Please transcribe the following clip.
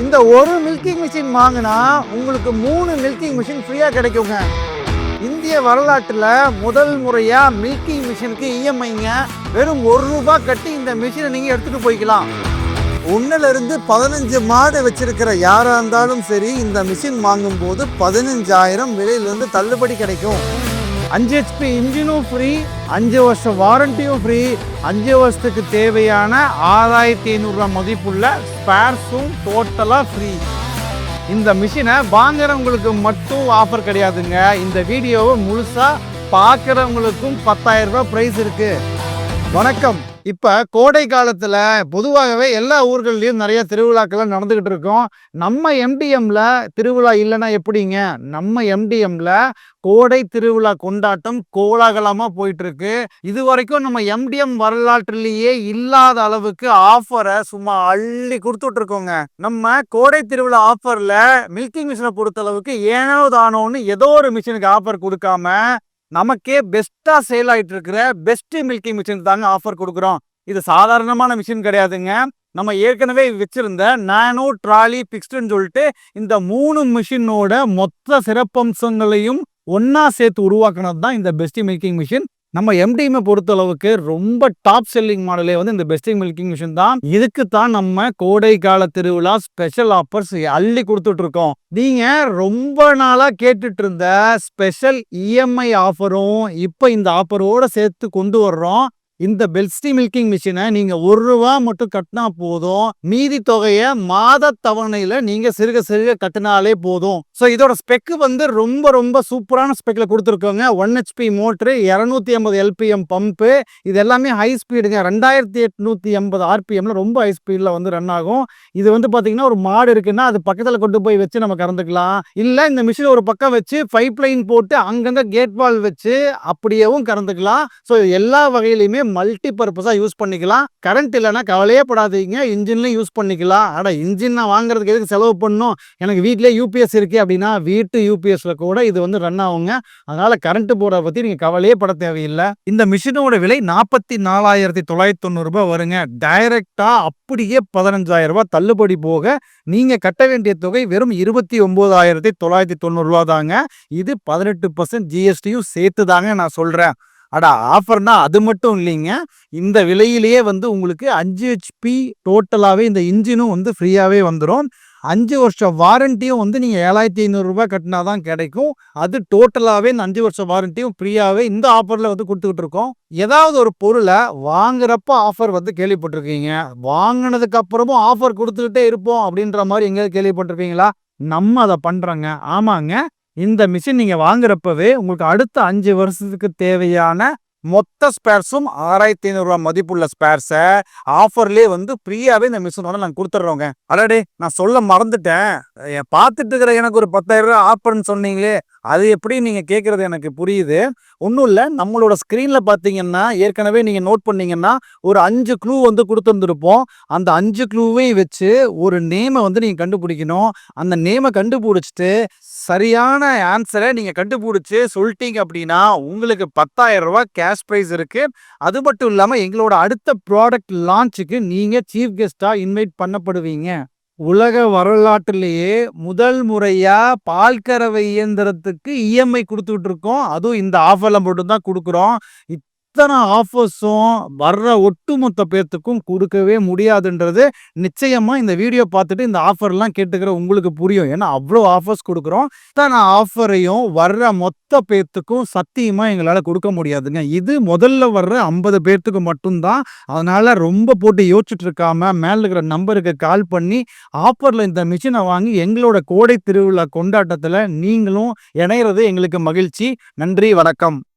இந்த ஒரு milking machine வாங்கினா உங்களுக்கு 3 மில்கிங் மிஷின் ஃப்ரீயாக கிடைக்குங்க. இந்திய வரலாற்றில் முதல் முறையாக மில்கிங் மிஷினுக்கு இஎம்ஐங்க வெறும் ₹1 கட்டி இந்த மிஷினை நீங்கள் எடுத்துகிட்டு போய்க்கலாம். 1லிருந்து 15 மாடு வச்சிருக்கிற யாராக இருந்தாலும் சரி, இந்த மிஷின் வாங்கும்போது 15,000 விலையிலிருந்து தள்ளுபடி கிடைக்கும். 5 HP இன்ஜினும் ஃப்ரீ, 5 வருஷம் வாரண்டியும் ஃப்ரீ, 5 வருஷத்துக்கு தேவையான ₹6,500 மதிப்புள்ள ஸ்பேர்ஸும் டோட்டலாக ஃப்ரீ. இந்த மிஷினை வாங்குறவங்களுக்கு மட்டும் ஆஃபர் கிடையாதுங்க. இந்த வீடியோவை முழுசாக பார்க்குறவங்களுக்கும் ₹10,000 ப்ரைஸ் இருக்குது. வணக்கம். இப்போ கோடை காலத்தில் பொதுவாகவே எல்லா ஊர்கள்லையும் நிறைய திருவிழாக்கள்லாம் நடந்துக்கிட்டு இருக்கோம். நம்ம எம்டிஎம்ல திருவிழா இல்லைன்னா எப்படிங்க? நம்ம எம்டிஎம்ல கோடை திருவிழா கொண்டாட்டம் கோலாகலமாக போயிட்டு இருக்கு. இது வரைக்கும் நம்ம எம்டிஎம் வரலாற்றிலேயே இல்லாத அளவுக்கு ஆஃபரை சும்மா அள்ளி கொடுத்துட்டு இருக்கோங்க. நம்ம கோடை திருவிழா ஆஃபர்ல மில்கிங் மிஷினை பொறுத்த அளவுக்கு ஏனோ தானோன்னு ஏதோ ஒரு மிஷினுக்கு ஆஃபர் கொடுக்காம நமக்கே பெஸ்டா சேல் ஆயிட்டு இருக்கிற பெஸ்ட் மில்கிங் மிஷின் தாங்க ஆஃபர் கொடுக்குறோம். இது சாதாரணமான மிஷின் கிடையாதுங்க. நம்ம ஏற்கனவே வச்சிருந்த நானோ ட்ராலி பிக்ஸ்டுன்னு சொல்லிட்டு இந்த 3 மிஷினோட மொத்த சிறப்பம்சங்களையும் ஒன்னா சேர்த்து உருவாக்குனது தான் இந்த பெஸ்ட் மில்கிங் மிஷின். நம்ம எம்டிஎம் பொறுத்த அளவுக்கு ரொம்ப டாப் செல்லிங் மாடலே வந்து இந்த பெஸ்ட் மில்கிங் மிஷின் தான். இதுக்கு தான் நம்ம கோடை கால திருவிழா ஸ்பெஷல் ஆஃபர்ஸ் அள்ளி கொடுத்துட்டு இருக்கோம். நீங்க ரொம்ப நாளா கேட்டுட்டு இருந்த ஸ்பெஷல் இஎம்ஐ ஆஃபரும் இப்ப இந்த ஆஃபரோட சேர்த்து கொண்டு வர்றோம். இந்த பெஸ்ட் மில்கிங் மிஷினை நீங்க ₹1 மட்டும் கட்டினா போதும். மீதி தொகையை மாத தவணையில நீங்க சிறுக சிறுக கட்டினாலே போதும். ஸோ இதோட ஸ்பெக் வந்து ரொம்ப சூப்பரான ஸ்பெக்ல கொடுத்துருக்கோங்க. 1 HP மோட்ரு, 250 LPM பம்பு, இது எல்லாமே ஹை ஸ்பீடுங்க. 2880 RPMல ரொம்ப ஹை ஸ்பீட்ல வந்து ரன் ஆகும். இது வந்து பாத்தீங்கன்னா ஒரு மாடு இருக்குன்னா அது பக்கத்துல கொண்டு போய் வச்சு நம்ம கறந்துக்கலாம். இல்ல இந்த மிஷின் ஒரு பக்கம் வச்சு பைப் லைன் போட்டு அங்கங்க கேட் வால் வச்சு அப்படியேவும் கறந்துக்கலாம். ஸோ எல்லா வகையிலுமே மல்டி பர்பஸா யூஸ் பண்ணிக்கலாம். கரண்ட் இல்லைன்னா கவலையே படாதீங்க, இன்ஜின்லையும் யூஸ் பண்ணிக்கலாம். இன்ஜின் நான் வாங்குறதுக்கு எதுக்கு செலவு பண்ணணும், எனக்கு வீட்டிலே யூபிஎஸ் இருக்கு அப்படின்னா வீட்டு யூபிஎஸ்ல கூட இது வந்து ரன் ஆகுங்க. அதனால கரண்ட் போறத பத்தி நீங்க கவலையே பட தேவையில்லை. இந்த மிஷினோட விலை ₹44,990 வருங்க. டைரக்டா அப்படியே ₹15,000 தள்ளுபடி போக நீங்க கட்ட வேண்டிய தொகை வெறும் ₹29,990 தாங்க. இது 18% ஜிஎஸ்டியும் சேர்த்து தாங்க நான் சொல்றேன். ஆஃபர்னா அது மட்டும் இல்லைங்க. இந்த விலையிலேயே வந்து உங்களுக்கு 5 HP டோட்டலாகவே இந்த இன்ஜினும் வந்து ஃப்ரீயாகவே வந்துடும். 5 வருஷம் வாரண்டியும் வந்து நீங்கள் ₹7,500 கட்டினா தான் கிடைக்கும். அது டோட்டலாகவே இந்த 5 வருஷம் வாரண்டியும் ஃப்ரீயாகவே இந்த ஆஃபரில் வந்து கொடுத்துக்கிட்டு இருக்கோம். ஏதாவது ஒரு பொருளை வாங்குறப்ப ஆஃபர் வந்து கேள்விப்பட்டிருக்கீங்க, வாங்கினதுக்கு அப்புறமும் ஆஃபர் கொடுத்துக்கிட்டே இருப்போம் அப்படின்ற மாதிரி எங்கேயாவது கேள்விப்பட்டிருக்கீங்களா? நம்ம அதை பண்ணுறோங்க. ஆமாங்க, இந்த மிஷின் நீங்க வாங்குறப்பவே உங்களுக்கு அடுத்த 5 வருஷத்துக்கு தேவையான மொத்த ஸ்பேர்ஸும் ₹6,500 மதிப்புள்ள ஸ்பேர்ஸை ஆஃபர்லேயே வந்து ஃப்ரீயாவே இந்த மிஷினோட நாங்கள் கொடுத்துட்றோங்க. நான் சொல்ல மறந்துட்டேன், பார்த்துட்டு இருக்கிற எனக்கு ஒரு ₹10,000 ஆஃபர்னு சொன்னீங்களே, அது எப்படி நீங்க கேட்கறது எனக்கு புரியுது. ஒன்றும் இல்லை, நம்மளோட ஸ்க்ரீனில் பார்த்தீங்கன்னா ஏற்கனவே நீங்கள் நோட் பண்ணீங்கன்னா ஒரு 5 க்ளூ வந்து கொடுத்துருந்துருப்போம். அந்த 5 க்ளூவையும் வச்சு ஒரு நேமை வந்து நீங்கள் கண்டுபிடிக்கணும். அந்த நேமை கண்டுபிடிச்சிட்டு சரியான ஆன்சரை நீங்கள் கண்டுபிடிச்சி சொல்லிட்டீங்க அப்படின்னா உங்களுக்கு ₹10,000 கேஷ் ப்ரைஸ் இருக்கு. அது மட்டும் இல்லாமல் எங்களோட அடுத்த ப்ராடக்ட் லான்ச்சுக்கு நீங்கள் சீஃப் கெஸ்டாக இன்வைட் பண்ணப்படுவீங்க. உலக வரலாற்றிலேயே முதல் முறையா பால்கறவை இயந்திரத்துக்கு இஎம்ஐ கொடுத்துட்டு இருக்கோம். அதுவும் இந்த ஆஃபர்ல மட்டும்தான் கொடுக்குறோம். இத்தனை ஆஃபர்ஸும் வர்ற ஒட்டுமொத்த பேர்த்துக்கும் கொடுக்கவே முடியாதுன்றது நிச்சயமா இந்த வீடியோ பார்த்துட்டு இந்த ஆஃபர்லாம் கேட்டுக்கிற உங்களுக்கு புரியும். ஏன்னா அவ்வளோ ஆஃபர்ஸ் கொடுக்குறோம். இத்தனை ஆஃபரையும் வர்ற மொத்த பேர்த்துக்கும் சத்தியமா எங்களால் கொடுக்க முடியாதுங்க. இது முதல்ல வர்ற 50 பேர்த்துக்கு மட்டும்தான். அதனால ரொம்ப போட்டு யோசிச்சுட்டு இருக்காம மேல இருக்கிற நம்பருக்கு கால் பண்ணி ஆஃபர்ல இந்த மிஷினை வாங்கி எங்களோட கோடை திருவிழா கொண்டாட்டத்தில் நீங்களும் இணையிறது எங்களுக்கு மகிழ்ச்சி. நன்றி, வணக்கம்.